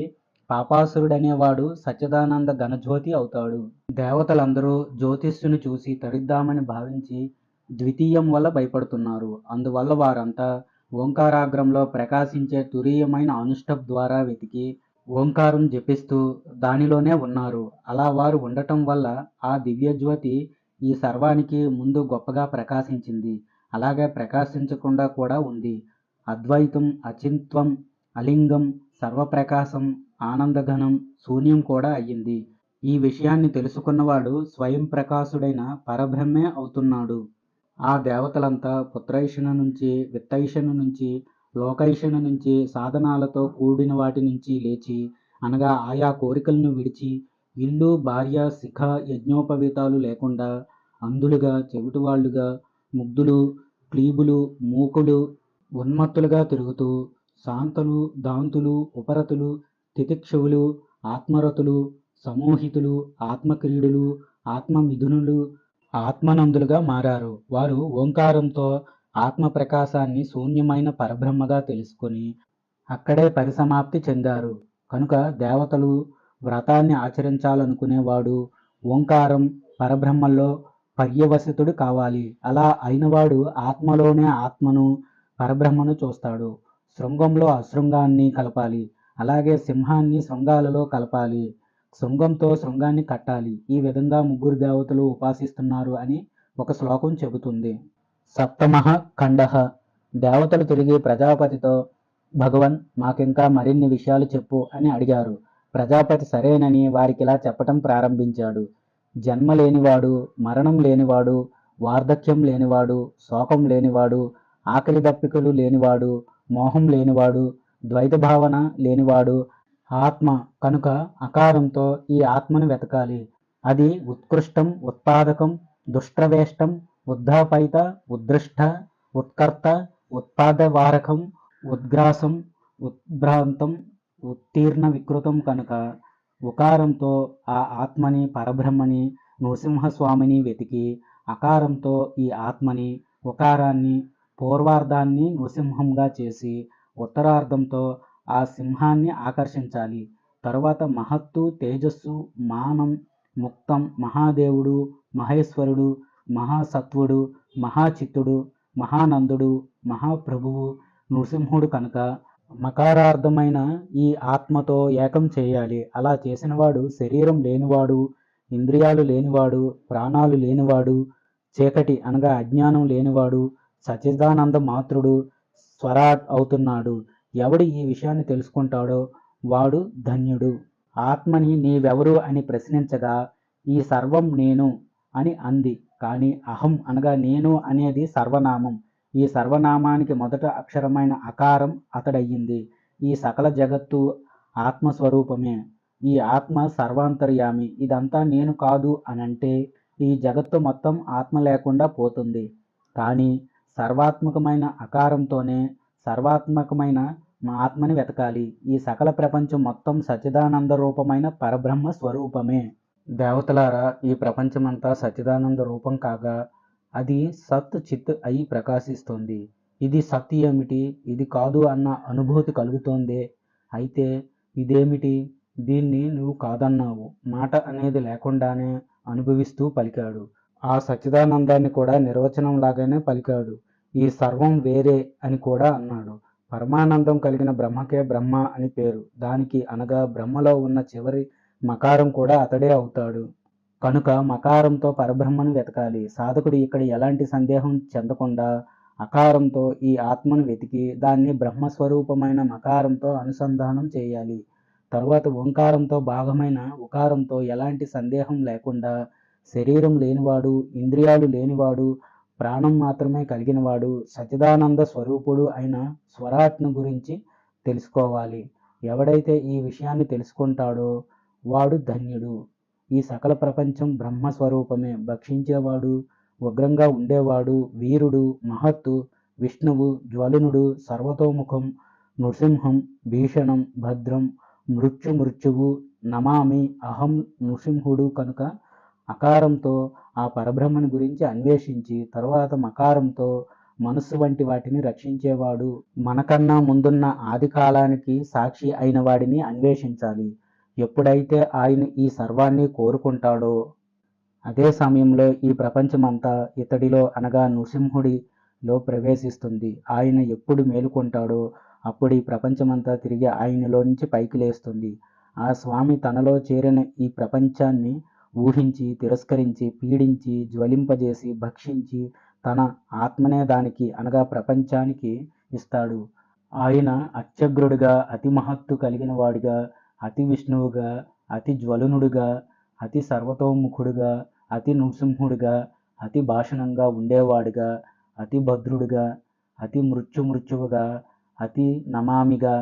పాపాసురుడనేవాడు సచ్చిదానంద ఘనజ్యోతి అవుతాడు. దేవతలందరూ జ్యోతిష్యుని చూసి తరిద్దామని భావించి ద్వితీయం వల్ల భయపడుతున్నారు. అందువల్ల వారంతా ఓంకారాగ్రంలో ప్రకాశించే తురీయమైన అనుష్టం ద్వారా వెతికి ఓంకారం జపిస్తూ దానిలోనే ఉన్నారు. అలా వారు ఉండటం వల్ల ఆ దివ్యజ్యోతి ఈ సర్వానికి ముందు గొప్పగా ప్రకాశించింది. అలాగే ప్రకాశించకుండా కూడా ఉంది. అద్వైతం, అచింత్వం, అలింగం, సర్వప్రకాశం, ఆనందఘనం, శూన్యం కూడా అయ్యింది. ఈ విషయాన్ని తెలుసుకున్నవాడు స్వయం ప్రకాశుడైన పరబ్రహ్మే అవుతున్నాడు. ఆ దేవతలంతా పుత్రైషణ నుంచి, విత్తైషణ నుంచి, లోకైషణ నుంచి, సాధనాలతో కూడిన వాటి నుంచి లేచి, అనగా ఆయా కోరికలను విడిచి, ఇల్లు, భార్య, శిఖ, యజ్ఞోపవీతాలు లేకుండా అంధులుగా, చెవిటివాళ్లుగా, ముగ్ధులు, క్లీబులు, మూకులు, ఉన్మత్తులుగా తిరుగుతూ శాంతలు, దాంతులు, ఉపరతులు, తితిక్షువులు, ఆత్మరతులు, సమోహితులు, ఆత్మక్రీడులు, ఆత్మమిథునులు, ఆత్మనందులుగా మారారు. వారు ఓంకారంతో ఆత్మ ప్రకాశాన్ని శూన్యమైన పరబ్రహ్మగా తెలుసుకొని అక్కడే పరిసమాప్తి చెందారు. కనుక దేవతలు వ్రతాన్ని ఆచరించాలనుకునేవాడు ఓంకారం పరబ్రహ్మలో పర్యవసితుడు కావాలి. అలా అయినవాడు ఆత్మలోనే ఆత్మను, పరబ్రహ్మను చూస్తాడు. శృంగంలో అశృంగాన్ని కలపాలి. అలాగే సింహాన్ని శృంగాలలో కలపాలి. శృంగంతో శృంగాన్ని కట్టాలి. ఈ విధంగా ముగ్గురు దేవతలు ఉపాసిస్తున్నారు అని ఒక శ్లోకం చెబుతుంది. సప్తమః ఖండః. దేవతలు తిరిగి ప్రజాపతితో, భగవన్, మాకింకా మరిన్ని విషయాలు చెప్పు అని అడిగారు. ప్రజాపతి సరేనని వారికిలా చెప్పటం ప్రారంభించాడు. జన్మ లేనివాడు, మరణం లేనివాడు, వార్ధక్యం లేనివాడు, శోకం లేనివాడు, ఆకలి దప్పికలు లేనివాడు, మోహం లేనివాడు, ద్వైత భావన లేనివాడు ఆత్మ. కనుక అకారంతో ఈ ఆత్మను వెతకాలి. అది ఉత్కృష్టం, ఉత్పాదకం, దుష్ట్రవేష్టం, ఉద్ధాపయిత, ఉద్దృష్ట, ఉత్కర్త, ఉత్పాదవారకం, ఉద్గ్రాసం, ఉద్భ్రాంతం, ఉత్తీర్ణ వికృతం. కనుక ఉకారంతో ఆ ఆత్మని, పరబ్రహ్మని, నృసింహస్వామిని వెతికి అకారంతో ఈ ఆత్మని, ఉకారాన్ని, పూర్వార్ధాన్ని నృసింహంగా చేసి ఉత్తరార్ధంతో ఆ సింహాన్ని ఆకర్షించాలి. తరువాత మహత్తు, తేజస్సు, మానం, ముక్తం, మహాదేవుడు, మహేశ్వరుడు, మహాసత్వుడు, మహాచిత్తుడు, మహానందుడు, మహాప్రభువు నృసింహుడు. కనుక మకారార్థమైన ఈ ఆత్మతో ఏకం చేయాలి. అలా చేసినవాడు శరీరం లేనివాడు, ఇంద్రియాలు లేనివాడు, ప్రాణాలు లేనివాడు, చీకటి అనగా అజ్ఞానం లేనివాడు, సచ్చిదానంద మాతృడు, స్వరాట్ అవుతున్నాడు. ఎవడు ఈ విషయాన్ని తెలుసుకుంటాడో వాడు ధన్యుడు. ఆత్మని నీవెవరు అని ప్రశ్నించగా ఈ సర్వం నేను అని అంది. కానీ అహం అనగా నేను అనేది సర్వనామం. ఈ సర్వనామానికి మొదట అక్షరమైన అకారం అతడయ్యింది. ఈ సకల జగత్తు ఆత్మస్వరూపమే. ఈ ఆత్మ సర్వాంతర్యామి. ఇదంతా నేను కాదు అనంటే ఈ జగత్తు మొత్తం ఆత్మ లేకుండా పోతుంది. కానీ సర్వాత్మకమైన అకారంతోనే సర్వాత్మకమైన మా ఆత్మని వెతకాలి. ఈ సకల ప్రపంచం మొత్తం సచ్చిదానంద రూపమైన పరబ్రహ్మ స్వరూపమే. దేవతలారా, ఈ ప్రపంచమంతా సచ్చిదానంద రూపం కాగా అది సత్ చిత్ అయి ప్రకాశిస్తుంది. ఇది సత్ ఏమిటి, ఇది కాదు అన్న అనుభూతి కలుగుతోందే. అయితే ఇదేమిటి, దీన్ని నువ్వు కాదన్నావు. మాట అనేది లేకుండానే అనుభవిస్తూ పలికాడు. ఆ సచ్చిదానందాన్ని కూడా నిర్వచనం లాగానే పలికాడు. ఈ సర్వం వేరే అని కూడా అన్నాడు. పరమానందం కలిగిన బ్రహ్మకే బ్రహ్మ అని పేరు. దానికి అనగా బ్రహ్మలో ఉన్న చివరి మకారం కూడా అతడే అవుతాడు. కనుక మకారంతో పరబ్రహ్మను వెతకాలి. సాధకుడు ఇక్కడ ఎలాంటి సందేహం చెందకుండా అకారంతో ఈ ఆత్మను వెతికి దాన్ని బ్రహ్మస్వరూపమైన మకారంతో అనుసంధానం చేయాలి. తరువాత ఓంకారంతో భాగమైన ఉకారంతో ఎలాంటి సందేహం లేకుండా శరీరం లేనివాడు, ఇంద్రియాలు లేనివాడు, ప్రాణం మాత్రమే కలిగినవాడు, సచ్చిదానంద స్వరూపుడు అయిన స్వరాట్ను గురించి తెలుసుకోవాలి. ఎవడైతే ఈ విషయాన్ని తెలుసుకుంటాడో వాడు ధన్యుడు. ఈ సకల ప్రపంచం బ్రహ్మస్వరూపమే. భక్షించేవాడు, ఉగ్రంగా ఉండేవాడు, వీరుడు, మహత్తు, విష్ణువు, జ్వలనుడు, సర్వతోముఖం, నృసింహం, భీషణం, భద్రం, మృత్యువు నమామి అహం నృసింహుడు. కనుక అకారంతో ఆ పరబ్రహ్మని గురించి అన్వేషించి తరువాత మకారంతో మనస్సు వంటి వాటిని రక్షించేవాడు, మనకన్నా ముందున్న ఆది కాలానికి సాక్షి అయిన వాడిని అన్వేషించాలి. ఎప్పుడైతే ఆయన ఈ సర్వాన్ని కోరుకుంటాడో అదే సమయంలో ఈ ప్రపంచమంతా ఇతడిలో అనగా నృసింహుడిలో ప్రవేశిస్తుంది. ఆయన ఎప్పుడు మేలుకుంటాడో అప్పుడు ఈ ప్రపంచమంతా తిరిగి ఆయనలో నుంచి పైకి లేస్తుంది. ఆ స్వామి తనలో చేరిన ఈ ప్రపంచాన్ని ఊహించి, తిరస్కరించి, పీడించి, జ్వలింపజేసి, భక్షించి తన ఆత్మనే దానికి అనగా ప్రపంచానికి ఇస్తాడు. ఆయన అత్యగ్రుడుగా, అతి మహత్తు కలిగిన వాడిగా, అతి విష్ణువుగా, అతి జ్వలనుడుగా, అతి సర్వతోముఖుడుగా, అతి నృసింహుడిగా, అతి భాషణంగా ఉండేవాడుగా, అతి భద్రుడుగా, అతి మృత్యువుగా, అతి నమామిగా,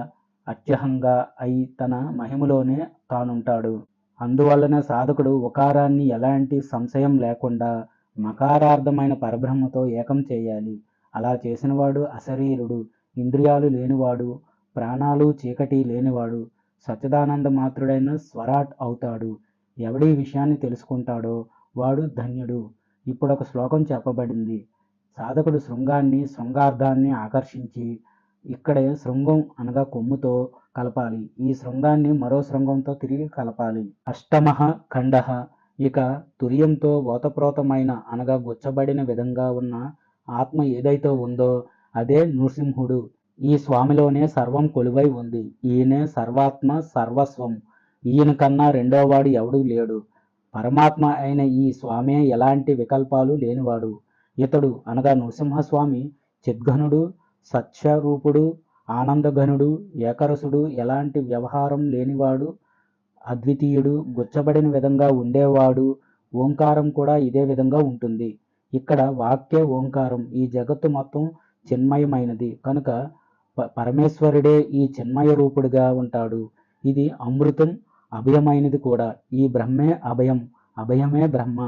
అత్యహంగా అయి తన మహిమలోనే తానుంటాడు. అందువలన సాధకుడు ఉకారాన్ని ఎలాంటి సంశయం లేకుండా మకారార్థమైన పరబ్రహ్మతో ఏకం చేయాలి. అలా చేసినవాడు అశరీరుడు, ఇంద్రియాలు లేనివాడు, ప్రాణాలు చీకటి లేనివాడు, సచ్చిదానంద మాత్రుడైన స్వరాట్ అవుతాడు. ఎవడి విషయాన్ని తెలుసుకుంటాడో వాడు ధన్యుడు. ఇప్పుడు ఒక శ్లోకం చెప్పబడింది. సాధకుడు శృంగాన్ని, శృంగార్థాన్ని ఆకర్షించి ఇక్కడే శృంగం అనగా కొమ్ముతో కలపాలి. ఈ శృంగాన్ని మరో శృంగంతో తిరిగి కలపాలి. అష్టమః ఖండః. ఇక తుర్యంతో ఓతప్రోతమైన అనగా గుచ్చబడిన విధంగా ఉన్న ఆత్మ ఏదైతే ఉందో అదే నృసింహుడు. ఈ స్వామిలోనే సర్వం కొలువై ఉంది. ఈయనే సర్వాత్మ, సర్వస్వం. ఈయన కన్నా రెండోవాడు ఎవడూ లేడు. పరమాత్మ అయిన ఈ స్వామే ఎలాంటి వికల్పాలు లేనివాడు. ఇతడు అనగా నృసింహస్వామి చిద్ఘనుడు, సత్స్వరూపుడు, ఆనందఘనుడు, ఏకరసుడు, ఎలాంటి వ్యవహారం లేనివాడు, అద్వితీయుడు, గుచ్చబడిన విధంగా ఉండేవాడు. ఓంకారం కూడా ఇదే విధంగా ఉంటుంది. ఇక్కడ వాక్య ఓంకారం. ఈ జగత్తు మొత్తం చిన్మయమైనది కనుక పరమేశ్వరుడే ఈ చిన్మయ రూపుడుగా ఉంటాడు. ఇది అమృతం, అభయమైనది కూడా. ఈ బ్రహ్మే అభయం, అభయమే బ్రహ్మ.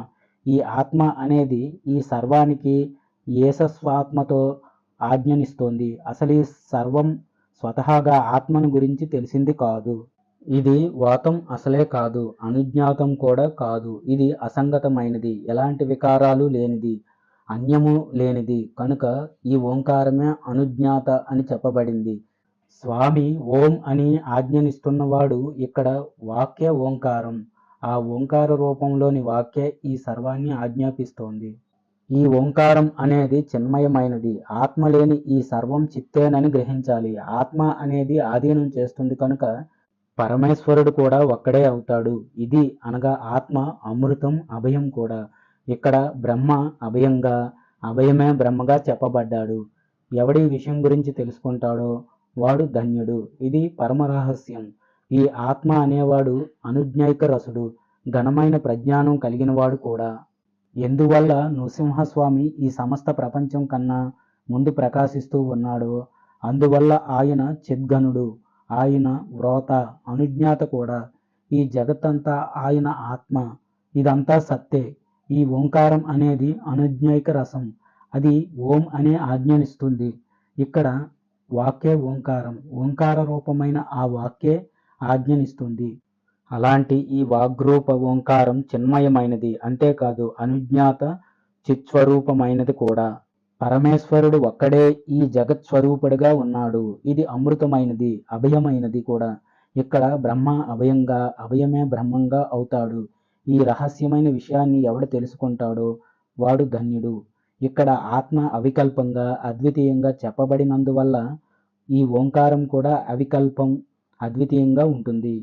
ఈ ఆత్మ అనేది ఈ సర్వానికి ఏసస్వాత్మతో ఆజ్ఞనిస్తోంది. అసలు ఈ సర్వం స్వతహాగా ఆత్మను గురించి తెలిసింది కాదు. ఇది వాతం అసలే కాదు, అనుజ్ఞాతం కూడా కాదు. ఇది అసంగతమైనది, ఎలాంటి వికారాలు లేనిది, అన్యము లేనిది కనుక ఈ ఓంకారమే అనుజ్ఞాత అని చెప్పబడింది. స్వామి ఓం అని ఆజ్ఞనిస్తున్నవాడు ఇక్కడ వాక్య ఓంకారం. ఆ ఓంకార రూపంలోని వాక్య ఈ సర్వాన్ని ఆజ్ఞాపిస్తోంది. ఈ ఓంకారం అనేది చిన్మయమైనది. ఆత్మ లేని ఈ సర్వం చిత్తేనని గ్రహించాలి. ఆత్మ అనేది ఆధీనం చేస్తుంది కనుక పరమేశ్వరుడు కూడా ఒక్కడే అవుతాడు. ఇది అనగా ఆత్మ అమృతం, అభయం కూడా. ఇక్కడ బ్రహ్మ అభయంగా, అభయమే బ్రహ్మగా చెప్పబడ్డాడు. ఎవడి విషయం గురించి తెలుసుకుంటాడో వాడు ధన్యుడు. ఇది పరమ రహస్యం. ఈ ఆత్మ అనేవాడు అనుజ్ఞైక రసుడు, ఘనమైన ప్రజ్ఞానం కలిగినవాడు కూడా. ఎందువల్ల నృసింహస్వామి ఈ సమస్త ప్రపంచం కన్నా ముందు ప్రకాశిస్తూ ఉన్నాడో అందువల్ల ఆయన చిద్ఘనుడు, ఆయన వ్రోత, అనుజ్ఞాత కూడా. ఈ జగత్తంతా ఆయన ఆత్మ. ఇదంతా సత్తే. ఈ ఓంకారం అనేది అనుజ్ఞైక రసం. అది ఓం అనే ఆజ్ఞనిస్తుంది. ఇక్కడ వాక్య ఓంకారం, ఓంకార రూపమైన ఆ వాక్యే ఆజ్ఞనిస్తుంది. అలాంటి ఈ వాగ్రూప ఓంకారం చిన్మయమైనది, అంతేకాదు అనుజ్ఞాత చిత్స్వరూపమైనది కూడా. పరమేశ్వరుడు ఒక్కడే ఈ జగత్ స్వరూపుడుగా ఉన్నాడు. ఇది అమృతమైనది, అభయమైనది కూడా. ఇక్కడ బ్రహ్మ అభయంగా, అభయమే బ్రహ్మంగా అవుతాడు. ఈ రహస్యమైన విషయాన్ని ఎవడు తెలుసుకుంటాడో వాడు ధన్యుడు. ఇక్కడ ఆత్మ అవికల్పంగా, అద్వితీయంగా చెప్పబడినందువల్ల ఈ ఓంకారం కూడా అవికల్పం, అద్వితీయంగా ఉంటుంది.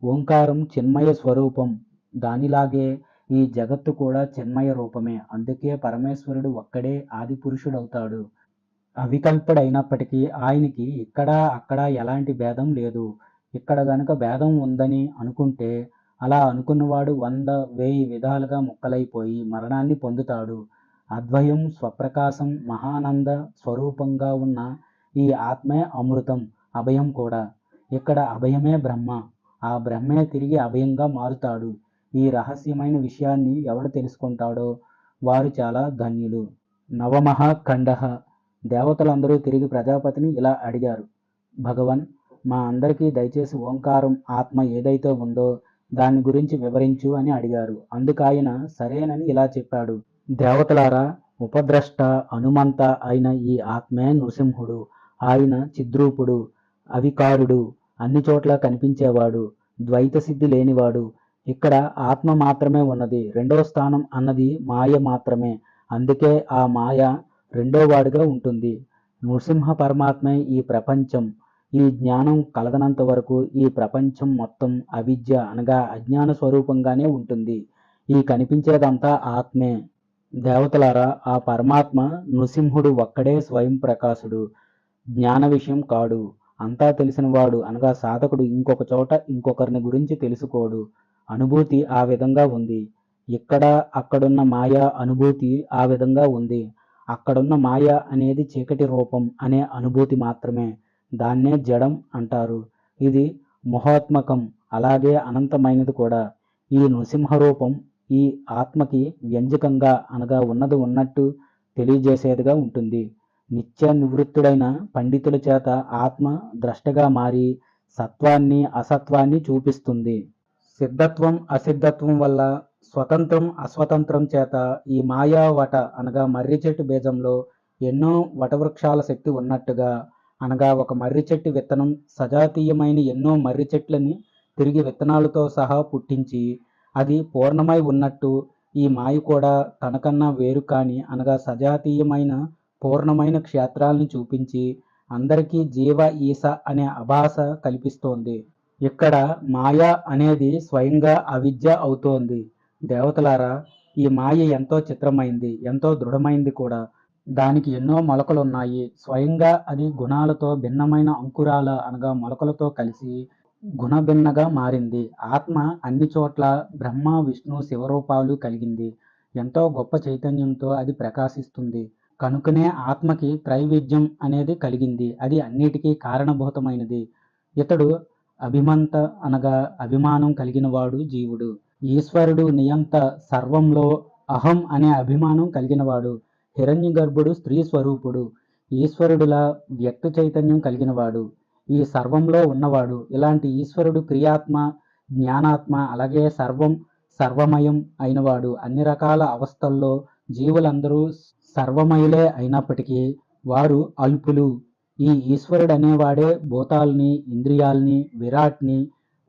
ఓంకారం చిన్మయ స్వరూపం. దానిలాగే ఈ జగత్తు కూడా చిన్మయ రూపమే. అందుకే పరమేశ్వరుడు ఒక్కడే ఆది పురుషుడవుతాడు. అవికల్పుడైనప్పటికీ ఆయనకి ఇక్కడ అక్కడ ఎలాంటి భేదం లేదు. ఇక్కడ గనుక భేదం ఉందని అనుకుంటే అలా అనుకున్నవాడు 100, 1000 విధాలుగా ముక్కలైపోయి మరణాన్ని పొందుతాడు. అద్వయం, స్వప్రకాశం, మహానంద స్వరూపంగా ఉన్న ఈ ఆత్మే అమృతం, అభయం కూడా. ఇక్కడ అభయమే బ్రహ్మ. ఆ బ్రహ్మే తిరిగి అభయంగా మారుతాడు. ఈ రహస్యమైన విషయాన్ని ఎవడు తెలుసుకుంటాడో వారు చాలా ధన్యులు. నవమః ఖండః. దేవతలందరూ తిరిగి ప్రజాపతిని ఇలా అడిగారు. భగవన్, మా అందరికీ దయచేసి ఓంకారం ఆత్మ ఏదైతే ఉందో దాని గురించి వివరించు అని అడిగారు. అందుకాయన సరేనని ఇలా చెప్పాడు. దేవతలారా, ఉపద్రష్ట హనుమంత అయిన ఈ ఆత్మే నృసింహుడు. ఆయన చిద్రూపుడు, అవికారుడు, అన్ని చోట్ల కనిపించేవాడు, ద్వైత సిద్ధి లేనివాడు. ఇక్కడ ఆత్మ మాత్రమే ఉన్నది, రెండవ స్థానం అన్నది మాయ మాత్రమే. అందుకే ఆ మాయ రెండో వాడిగా ఉంటుంది. నృసింహ పరమాత్మే ఈ ప్రపంచం. ఈ జ్ఞానం కలగనంత వరకు ఈ ప్రపంచం మొత్తం అవిద్య అనగా అజ్ఞాన స్వరూపంగానే ఉంటుంది. ఈ కనిపించేదంతా ఆత్మే. దేవతలారా, ఆ పరమాత్మ నృసింహుడు ఒక్కడే స్వయం ప్రకాశుడు, జ్ఞాన విషయం కాడు. అంతా తెలిసినవాడు అనగా సాధకుడు ఇంకొక చోట ఇంకొకరిని గురించి తెలుసుకోడు. అనుభూతి ఆ విధంగా ఉంది. ఇక్కడ అక్కడున్న మాయ అనుభూతి ఆ విధంగా ఉంది. అక్కడున్న మాయ అనేది చీకటి రూపం అనే అనుభూతి మాత్రమే. దాన్నే జడం అంటారు. ఇది మహోత్మకం, అలాగే అనంతమైనది కూడా. ఈ నృసింహ రూపం ఈ ఆత్మకి వ్యంజకంగా అనగా ఉన్నది ఉన్నట్టు తెలియజేసేదిగా ఉంటుంది. నిత్య నివృత్తుడైన పండితుల చేత ఆత్మ ద్రష్టగా మారి సత్వాన్ని అసత్వాన్ని చూపిస్తుంది. సిద్ధత్వం అసిద్ధత్వం వల్ల స్వతంత్రం అస్వతంత్రం చేత ఈ మాయా వట అనగా మర్రి చెట్టు బీజంలో ఎన్నో వటవృక్షాల శక్తి ఉన్నట్టుగా, అనగా ఒక మర్రి చెట్టు విత్తనం సజాతీయమైన ఎన్నో మర్రి చెట్లని తిరిగి విత్తనాలతో సహా పుట్టించి అది పూర్ణమై ఉన్నట్టు ఈ మాయ కూడా తనకన్నా వేరు కాని అనగా సజాతీయమైన పూర్ణమైన క్షేత్రాలను చూపించి అందరికీ జీవ ఈశ అనే అభాస కల్పిస్తోంది. ఇక్కడ మాయ అనేది స్వయంగా అవిద్య అవుతోంది. దేవతలారా, ఈ మాయ ఎంతో చిత్రమైంది, ఎంతో దృఢమైంది కూడా. దానికి ఎన్నో మొలకలున్నాయి. స్వయంగా అది గుణాలతో భిన్నమైన అంకురాల అనగా మొలకలతో కలిసి గుణభిన్నగా మారింది. ఆత్మ అన్ని చోట్ల బ్రహ్మ విష్ణు శివరూపాలు కలిగింది. ఎంతో గొప్ప చైతన్యంతో అది ప్రకాశిస్తుంది. కనుకనే ఆత్మకి త్రైవిధ్యం అనేది కలిగింది. అది అన్నిటికీ కారణభూతమైనది. ఇతడు అభిమంత అనగా అభిమానం కలిగినవాడు జీవుడు. ఈశ్వరుడు నియంత, సర్వంలో అహం అనే అభిమానం కలిగినవాడు. హిరణ్య గర్భుడు స్త్రీ స్వరూపుడు, ఈశ్వరుడులా వ్యక్త చైతన్యం కలిగినవాడు, ఈ సర్వంలో ఉన్నవాడు. ఇలాంటి ఈశ్వరుడు క్రియాత్మ, జ్ఞానాత్మ, అలాగే సర్వం సర్వమయం అయినవాడు. అన్ని రకాల అవస్థల్లో జీవులందరూ సర్వమయులే అయినప్పటికీ వారు అల్పులు. ఈ ఈశ్వరుడు అనేవాడే భూతాల్ని, ఇంద్రియాల్ని, విరాట్ని,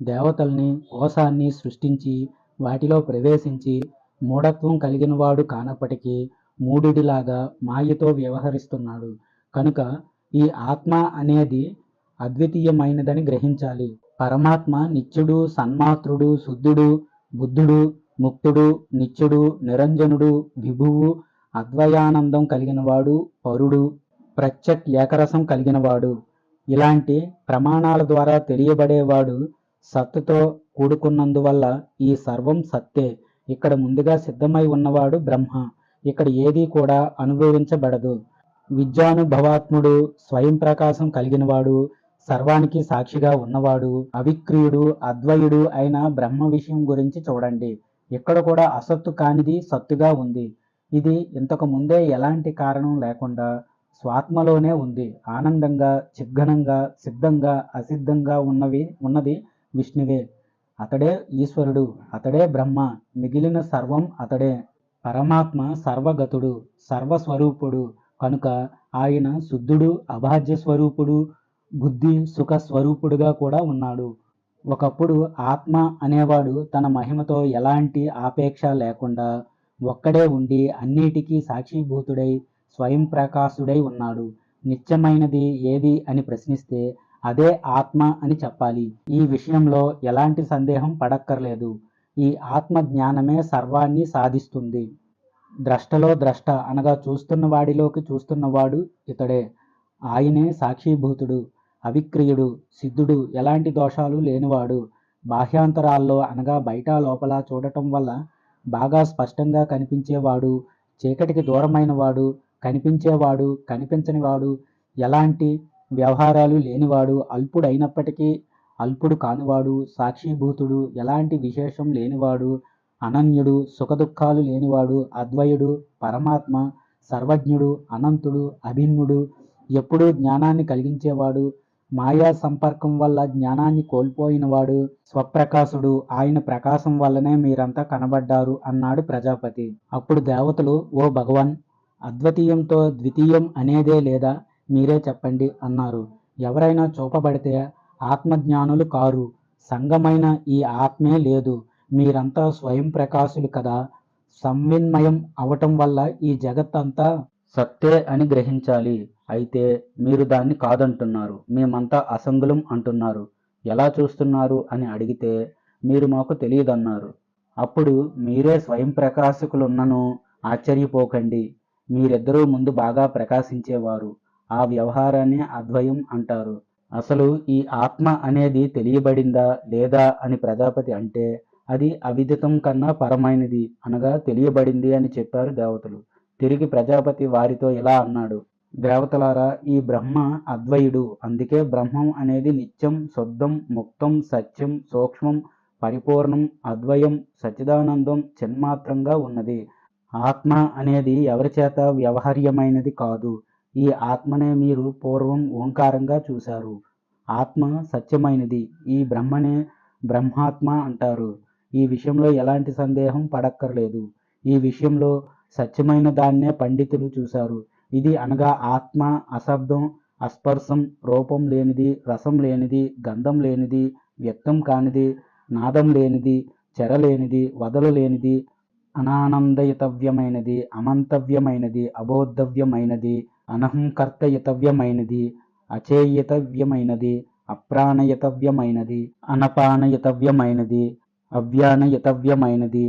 దేవతల్ని, కోశాన్ని సృష్టించి వాటిలో ప్రవేశించి మూఢత్వం కలిగినవాడు కానప్పటికీ మూఢుడిలాగా మాయతో వ్యవహరిస్తున్నాడు. కనుక ఈ ఆత్మ అనేది అద్వితీయమైనదని గ్రహించాలి. పరమాత్మ నిత్యుడు, సన్మాత్రుడు, శుద్ధుడు, బుద్ధుడు, ముక్తుడు, నిత్యుడు, నిరంజనుడు, విభువు, అద్వయానందం కలిగినవాడు, పరుడు, ప్రత్యక్ ఏకరసం కలిగినవాడు. ఇలాంటి ప్రమాణాల ద్వారా తెలియబడేవాడు సత్తుతో కూడుకున్నందువల్ల ఈ సర్వం సత్తే. ఇక్కడ ముందుగా సిద్ధమై ఉన్నవాడు బ్రహ్మ. ఇక్కడ ఏదీ కూడా అనుభవించబడదు. విద్యానుభవాత్ముడు, స్వయం ప్రకాశం కలిగినవాడు, సర్వానికి సాక్షిగా ఉన్నవాడు, అవిక్రియుడు, అద్వయుడు అయిన బ్రహ్మ విషయం గురించి చూడండి. ఇక్కడ కూడా అసత్తు కానిది సత్తుగా ఉంది. ఇది ఇంతకు ముందే ఎలాంటి కారణం లేకుండా స్వాత్మలోనే ఉంది. ఆనందంగా, చిద్ఘనంగా, సిద్ధంగా, అసిద్ధంగా ఉన్నది విష్ణువే. అతడే ఈశ్వరుడు, అతడే బ్రహ్మ, మిగిలిన సర్వం అతడే. పరమాత్మ సర్వగతుడు, సర్వస్వరూపుడు. కనుక ఆయన శుద్ధుడు, అబాధ్య స్వరూపుడు, బుద్ధి సుఖ స్వరూపుడుగా కూడా ఉన్నాడు. ఒకప్పుడు ఆత్మ అనేవాడు తన మహిమతో ఎలాంటి ఆపేక్ష లేకుండా ఒక్కడే ఉండి అన్నిటికీ సాక్షిభూతుడై స్వయం ప్రకాశుడై ఉన్నాడు. నిత్యమైనది ఏది అని ప్రశ్నిస్తే అదే ఆత్మ అని చెప్పాలి. ఈ విషయంలో ఎలాంటి సందేహం పడక్కర్లేదు. ఈ ఆత్మ జ్ఞానమే సర్వాన్ని సాధిస్తుంది. ద్రష్టలో ద్రష్ట అనగా చూస్తున్న వాడిలోకి చూస్తున్నవాడు ఇతడే. ఆయనే సాక్షిభూతుడు, అవిక్రియుడు, సిద్ధుడు, ఎలాంటి దోషాలు లేనివాడు. బాహ్యాంతరాల్లో అనగా బయట లోపల చూడటం వల్ల బాగా స్పష్టంగా కనిపించేవాడు, చీకటికి దూరమైన వాడు, కనిపించేవాడు, కనిపించనివాడు, ఎలాంటి వ్యవహారాలు లేనివాడు, అల్పుడైనప్పటికీ అల్పుడు కానివాడు, సాక్షిభూతుడు, ఎలాంటి విశేషం లేనివాడు, అనన్యుడు, సుఖదుఖాలు లేనివాడు, అద్వయుడు, పరమాత్మ, సర్వజ్ఞుడు, అనంతుడు, అభిన్నుడు, ఎప్పుడూ జ్ఞానాన్ని కలిగించేవాడు, మాయా సంపర్కం వల్ల జ్ఞానాన్ని కోల్పోయినవాడు, స్వప్రకాశుడు. ఆయన ప్రకాశం వల్లనే మీరంతా కనబడ్డారు అన్నాడు ప్రజాపతి. అప్పుడు దేవతలు, ఓ భగవన్, అద్వితీయంతో ద్వితీయం అనేదే లేదా, మీరే చెప్పండి అన్నారు. ఎవరైనా చూపబడితే ఆత్మజ్ఞానులు కారు, సంగమైన ఈ ఆత్మే లేదు. మీరంతా స్వయం ప్రకాశులు కదా, సంవిన్మయం అవటం వల్ల ఈ జగత్తంతా సత్తే అని గ్రహించాలి. అయితే మీరు దాన్ని కాదంటున్నారు, మేమంతా అసంగులం అంటున్నారు. ఎలా చూస్తున్నారు అని అడిగితే మీరు మాకు తెలియదన్నారు. అప్పుడు మీరే స్వయం ప్రకాశకులున్నను ఆశ్చర్యపోకండి. మీరిద్దరూ ముందు బాగా ప్రకాశించేవారు. ఆ వ్యవహారాన్ని అద్వయం అంటారు. అసలు ఈ ఆత్మ అనేది తెలియబడిందా లేదా అని ప్రజాపతి అంటే, అది అవిదితం కన్నా పరమైనది అనగా తెలియబడింది అని చెప్పారు దేవతలు. తిరిగి ప్రజాపతి వారితో ఇలా అన్నాడు: దేవతలారా, ఈ బ్రహ్మ అద్వయుడు. అందుకే బ్రహ్మం అనేది నిత్యం, శుద్ధం, ముక్తం, సత్యం, సూక్ష్మం, పరిపూర్ణం, అద్వయం, సచ్చిదానందం, చిన్మాత్రంగా ఉన్నది. ఆత్మ అనేది ఎవరి చేత వ్యవహార్యమైనది కాదు. ఈ ఆత్మనే మీరు పూర్వం ఓంకారంగా చూశారు. ఆత్మ సత్యమైనది. ఈ బ్రహ్మనే బ్రహ్మాత్మ అంటారు. ఈ విషయంలో ఎలాంటి సందేహం పడక్కర్లేదు. ఈ విషయంలో సత్యమైన దాన్నే పండితులు చూశారు. ఇది అనగా ఆత్మ అశబ్దం, అస్పర్శం, రూపం లేనిది, రసం లేనిది, గంధం లేనిది, వ్యక్తం కానిది, నాదం లేనిది, చెరలేనిది, వదలలేనిది, అనానందయితవ్యమైనది, అమంతవ్యమైనది, అబోద్ధవ్యమైనది, అనహంకర్తయితవ్యమైనది, అచేయతవ్యమైనది, అప్రాణయతవ్యమైనది, అనపానయతవ్యమైనది, అవ్యానయతవ్యమైనది,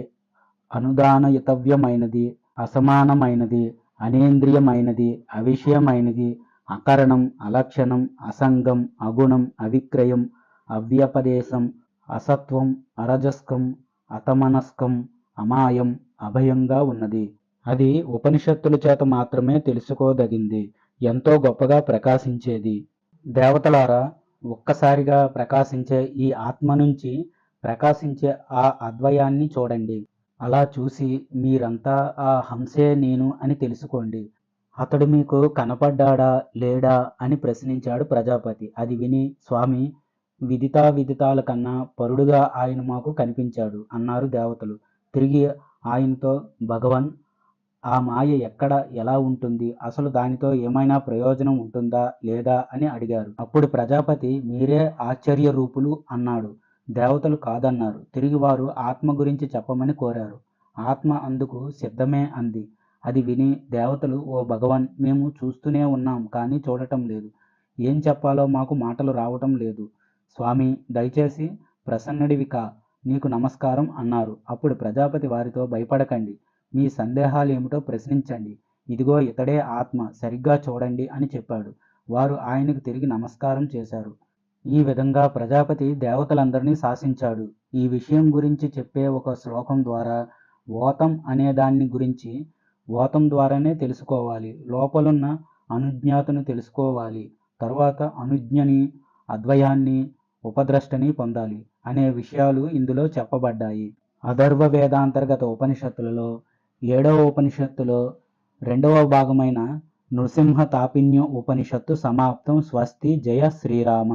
అనుదానయతవ్యమైనది, అసమానమైనది, అనేంద్రియమైనది, అవిషయమైనది, అకరణం, అలక్షణం, అసంగం, అగుణం, అవిక్రయం, అవ్యపదేశం, అసత్వం, అరజస్కం, అతమనస్కం, అమాయం, అభయంగా ఉన్నది. అది ఉపనిషత్తుల చేత మాత్రమే తెలుసుకోదగింది, ఎంతో గొప్పగా ప్రకాశించేది. దేవతలారా, ఒక్కసారిగా ప్రకాశించే ఈ ఆత్మ నుంచి ప్రకాశించే ఆ అద్వయాన్ని చూడండి. అలా చూసి మీరంతా ఆ హంసే నేను అని తెలుసుకోండి. అతడు మీకు కనపడ్డాడా లేడా అని ప్రశ్నించాడు ప్రజాపతి. అది విని, స్వామి, విదితాల కన్నా పరుడుగా ఆయన మాకు కనిపించాడు అన్నారు దేవతలు. తిరిగి ఆయనతో, భగవన్, ఆ మాయ ఎక్కడ, ఎలా ఉంటుంది, అసలు దానితో ఏమైనా ప్రయోజనం ఉంటుందా లేదా అని అడిగారు. అప్పుడు ప్రజాపతి, మీరే ఆశ్చర్య రూపులు అన్నాడు. దేవతలు కాదన్నారు. తిరిగి వారు ఆత్మ గురించి చెప్పమని కోరారు. ఆత్మ అందుకు సిద్ధమే అంది. అది విని దేవతలు, ఓ భగవన్, మేము చూస్తూనే ఉన్నాం కానీ చూడటం లేదు. ఏం చెప్పాలో మాకు మాటలు రావటం లేదు. స్వామి, దయచేసి ప్రసన్నుడివి కా, నీకు నమస్కారం అన్నారు. అప్పుడు ప్రజాపతి వారితో, భయపడకండి, మీ సందేహాలు ఏమిటో ప్రశ్నించండి. ఇదిగో ఇతడే ఆత్మ, సరిగ్గా చూడండి అని చెప్పాడు. వారు ఆయనకు తిరిగి నమస్కారం చేశారు. ఈ విధంగా ప్రజాపతి దేవతలందరినీ శాసించాడు. ఈ విషయం గురించి చెప్పే ఒక శ్లోకం ద్వారా ఓతం అనే దాన్ని గురించి ఓతం ద్వారానే తెలుసుకోవాలి. లోపలున్న అనుజ్ఞాతను తెలుసుకోవాలి. తరువాత అనుజ్ఞని, అద్వయాన్ని, ఉపద్రష్టని పొందాలి అనే విషయాలు ఇందులో చెప్పబడ్డాయి. అథర్వ వేదాంతర్గత ఉపనిషత్తులలో 7వ ఉపనిషత్తులో 2వ భాగమైన నృసింహ తాపిన్య ఉపనిషత్తు సమాప్తం. స్వస్తి. జయ శ్రీరామ.